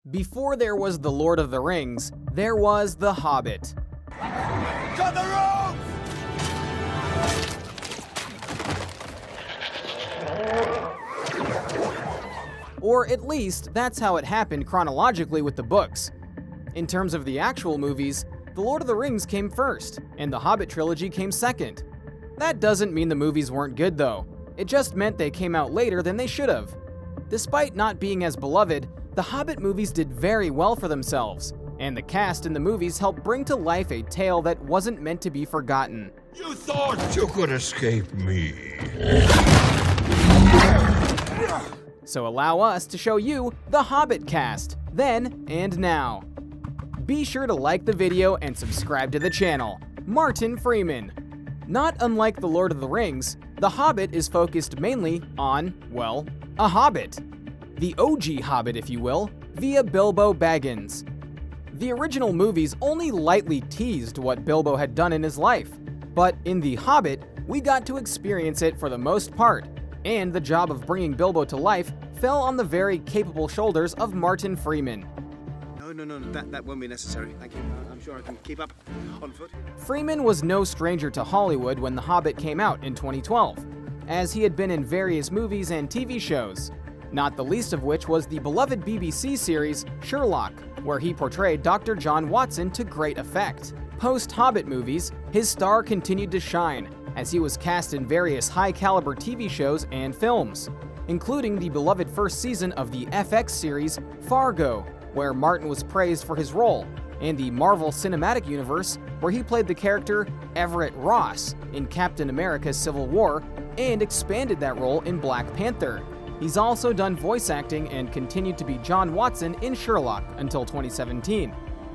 Before there was The Lord of the Rings, there was The Hobbit. Cut the rope! Or at least, that's how it happened chronologically with the books. In terms of the actual movies, The Lord of the Rings came first, and the Hobbit trilogy came second. That doesn't mean the movies weren't good though. It just meant they came out later than they should have. Despite not being as beloved, the Hobbit movies did very well for themselves, and the cast in the movies helped bring to life a tale that wasn't meant to be forgotten. You thought you could escape me. So allow us to show you the Hobbit cast, then and now. Be sure to like the video and subscribe to the channel. Martin Freeman. Not unlike The Lord of the Rings, The Hobbit is focused mainly on, well, a hobbit. The OG Hobbit, if you will, via Bilbo Baggins. The original movies only lightly teased what Bilbo had done in his life, but in The Hobbit, we got to experience it for the most part, and the job of bringing Bilbo to life fell on the very capable shoulders of Martin Freeman. No, that won't be necessary, thank you. I'm sure I can keep up on foot. Freeman was no stranger to Hollywood when The Hobbit came out in 2012, as he had been in various movies and TV shows, not the least of which was the beloved BBC series Sherlock, where he portrayed Dr. John Watson to great effect. Post-Hobbit movies, his star continued to shine, as he was cast in various high-caliber TV shows and films, including the beloved first season of the FX series Fargo, where Martin was praised for his role, and the Marvel Cinematic Universe, where he played the character Everett Ross in Captain America: Civil War, and expanded that role in Black Panther. He's also done voice acting and continued to be John Watson in Sherlock until 2017,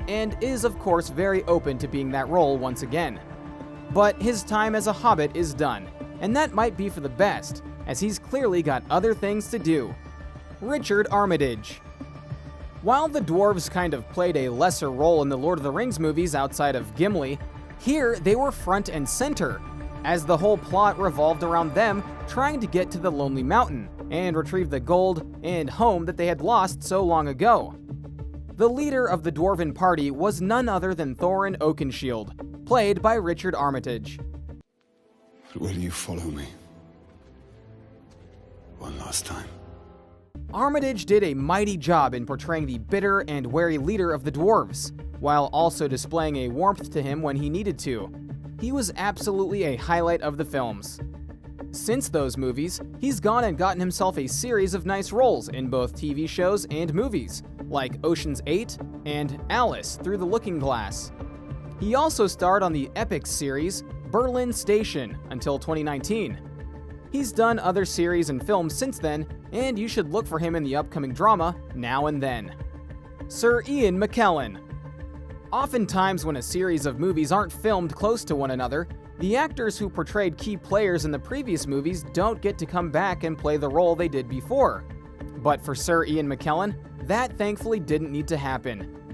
and is of course very open to being that role once again. But his time as a Hobbit is done, and that might be for the best, as he's clearly got other things to do. Richard Armitage. While the dwarves kind of played a lesser role in the Lord of the Rings movies outside of Gimli, here they were front and center, as the whole plot revolved around them trying to get to the Lonely Mountain and retrieve the gold and home that they had lost so long ago. The leader of the dwarven party was none other than Thorin Oakenshield, played by Richard Armitage. Will you follow me? One last time. Armitage did a mighty job in portraying the bitter and wary leader of the dwarves, while also displaying a warmth to him when he needed to. He was absolutely a highlight of the films. Since those movies, he's gone and gotten himself a series of nice roles in both TV shows and movies, like Ocean's 8 and Alice Through the Looking Glass. He also starred on the epic series Berlin Station until 2019. He's done other series and films since then, and you should look for him in the upcoming drama Now and Then. Sir Ian McKellen. Oftentimes when a series of movies aren't filmed close to one another, the actors who portrayed key players in the previous movies don't get to come back and play the role they did before. But for Sir Ian McKellen, that thankfully didn't need to happen.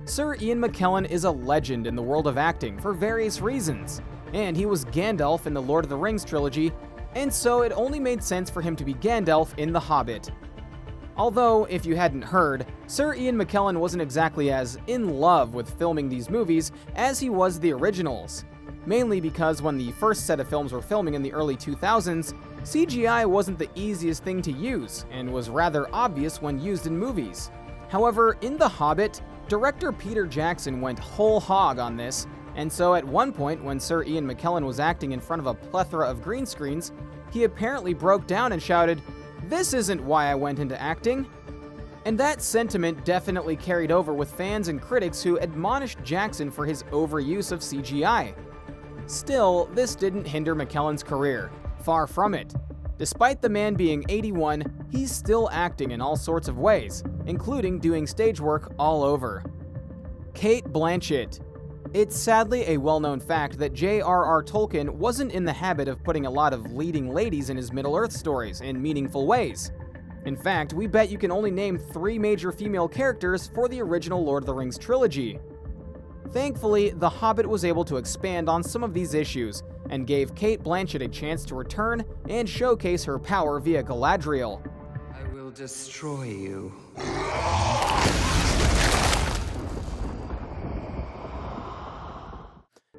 Sir Ian McKellen is a legend in the world of acting for various reasons, and he was Gandalf in the Lord of the Rings trilogy, and so it only made sense for him to be Gandalf in The Hobbit. Although, if you hadn't heard, Sir Ian McKellen wasn't exactly as in love with filming these movies as he was the originals, mainly because when the first set of films were filming in the early 2000s, CGI wasn't the easiest thing to use and was rather obvious when used in movies. However, in The Hobbit, director Peter Jackson went whole hog on this, and so at one point when Sir Ian McKellen was acting in front of a plethora of green screens, he apparently broke down and shouted, "This isn't why I went into acting." And that sentiment definitely carried over with fans and critics who admonished Jackson for his overuse of CGI. Still, this didn't hinder McKellen's career. Far from it. Despite the man being 81, he's still acting in all sorts of ways, including doing stage work all over. Cate Blanchett. It's sadly a well-known fact that J.R.R. Tolkien wasn't in the habit of putting a lot of leading ladies in his Middle-earth stories in meaningful ways. In fact, we bet you can only name 3 major female characters for the original Lord of the Rings trilogy. Thankfully, The Hobbit was able to expand on some of these issues and gave Cate Blanchett a chance to return and showcase her power via Galadriel. I will destroy you.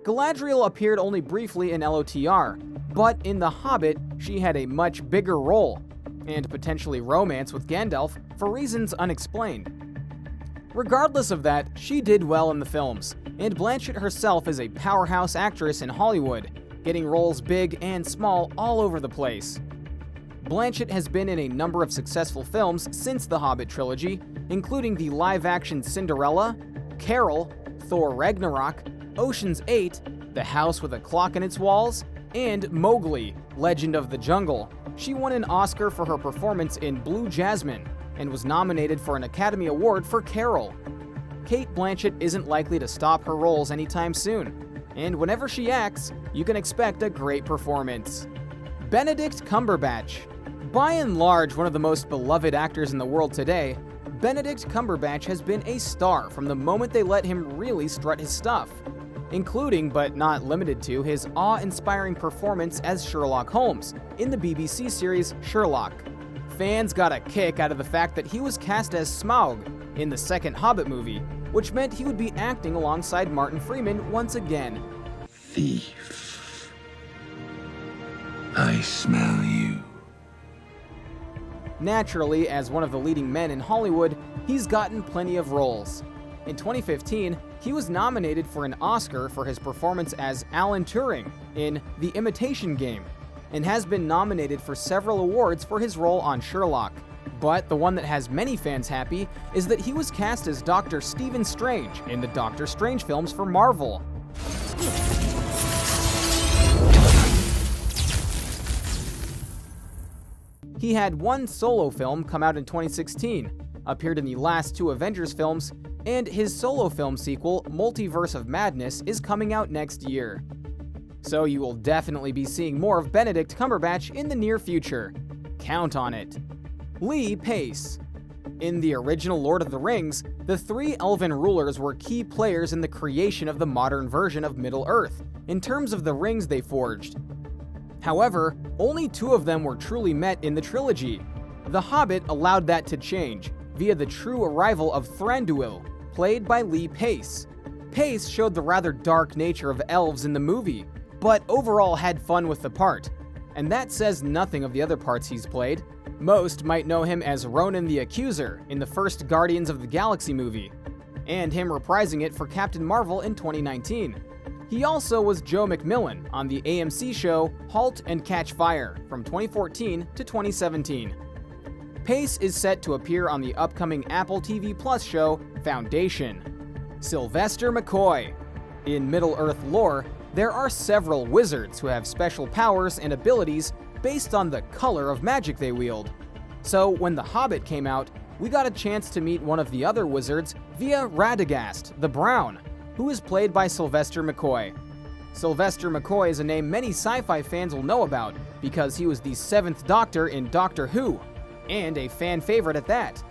Galadriel appeared only briefly in LOTR, but in The Hobbit, she had a much bigger role, and potentially romance with Gandalf for reasons unexplained. Regardless of that, she did well in the films, and Blanchett herself is a powerhouse actress in Hollywood, getting roles big and small all over the place. Blanchett has been in a number of successful films since the Hobbit trilogy, including the live-action Cinderella, Carol, Thor Ragnarok, Ocean's 8, The House with a Clock in its Walls, and Mowgli, Legend of the Jungle. She won an Oscar for her performance in Blue Jasmine, and was nominated for an Academy Award for Carol. Cate Blanchett isn't likely to stop her roles anytime soon, and whenever she acts, you can expect a great performance. Benedict Cumberbatch. By and large, one of the most beloved actors in the world today, Benedict Cumberbatch has been a star from the moment they let him really strut his stuff, including but not limited to his awe-inspiring performance as Sherlock Holmes in the BBC series Sherlock. Fans got a kick out of the fact that he was cast as Smaug in the second Hobbit movie, which meant he would be acting alongside Martin Freeman once again. Thief. I smell you. Naturally, as one of the leading men in Hollywood, he's gotten plenty of roles. In 2015, he was nominated for an Oscar for his performance as Alan Turing in The Imitation Game, and has been nominated for several awards for his role on Sherlock. But the one that has many fans happy is that he was cast as Dr. Stephen Strange in the Doctor Strange films for Marvel. He had one solo film come out in 2016, appeared in the last two Avengers films, and his solo film sequel, Multiverse of Madness, is coming out next year. So you will definitely be seeing more of Benedict Cumberbatch in the near future. Count on it. Lee Pace. In the original Lord of the Rings, the three elven rulers were key players in the creation of the modern version of Middle-earth, in terms of the rings they forged. However, only two of them were truly met in the trilogy. The Hobbit allowed that to change, via the true arrival of Thranduil, played by Lee Pace. Pace showed the rather dark nature of elves in the movie, but overall had fun with the part. And that says nothing of the other parts he's played. Most might know him as Ronan the Accuser in the first Guardians of the Galaxy movie, and him reprising it for Captain Marvel in 2019. He also was Joe McMillan on the AMC show Halt and Catch Fire from 2014 to 2017. Pace is set to appear on the upcoming Apple TV Plus show Foundation. Sylvester McCoy. In Middle-earth lore, there are several wizards who have special powers and abilities based on the color of magic they wield. So when The Hobbit came out, we got a chance to meet one of the other wizards via Radagast the Brown, who is played by Sylvester McCoy. Sylvester McCoy is a name many sci-fi fans will know about because he was the 7th Doctor in Doctor Who, and a fan favorite at that.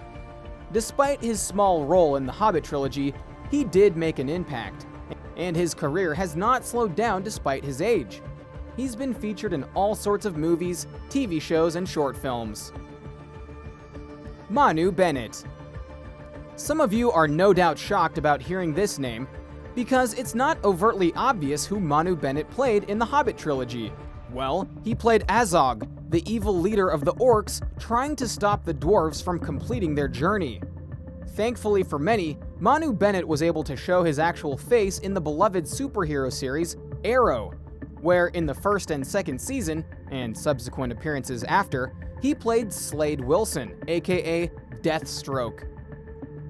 Despite his small role in the Hobbit trilogy, he did make an impact, and his career has not slowed down despite his age. He's been featured in all sorts of movies, TV shows, and short films. Manu Bennett. Some of you are no doubt shocked about hearing this name, because it's not overtly obvious who Manu Bennett played in the Hobbit trilogy. Well, he played Azog, the evil leader of the orcs trying to stop the dwarves from completing their journey. Thankfully for many, Manu Bennett was able to show his actual face in the beloved superhero series Arrow, where in the first and second season, and subsequent appearances after, he played Slade Wilson, aka Deathstroke.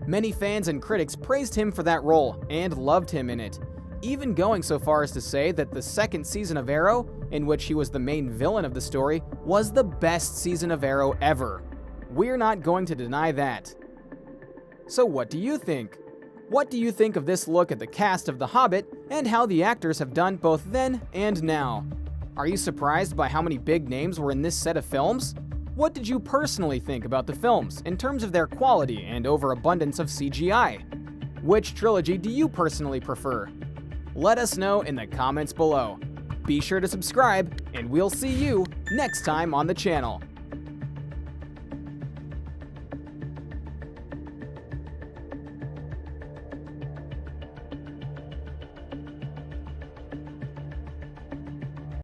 Many fans and critics praised him for that role and loved him in it, even going so far as to say that the second season of Arrow, in which he was the main villain of the story, was the best season of Arrow ever. We're not going to deny that. So what do you think? What do you think of this look at the cast of The Hobbit and how the actors have done both then and now? Are you surprised by how many big names were in this set of films? What did you personally think about the films in terms of their quality and overabundance of CGI? Which trilogy do you personally prefer? Let us know in the comments below. Be sure to subscribe, and we'll see you next time on the channel.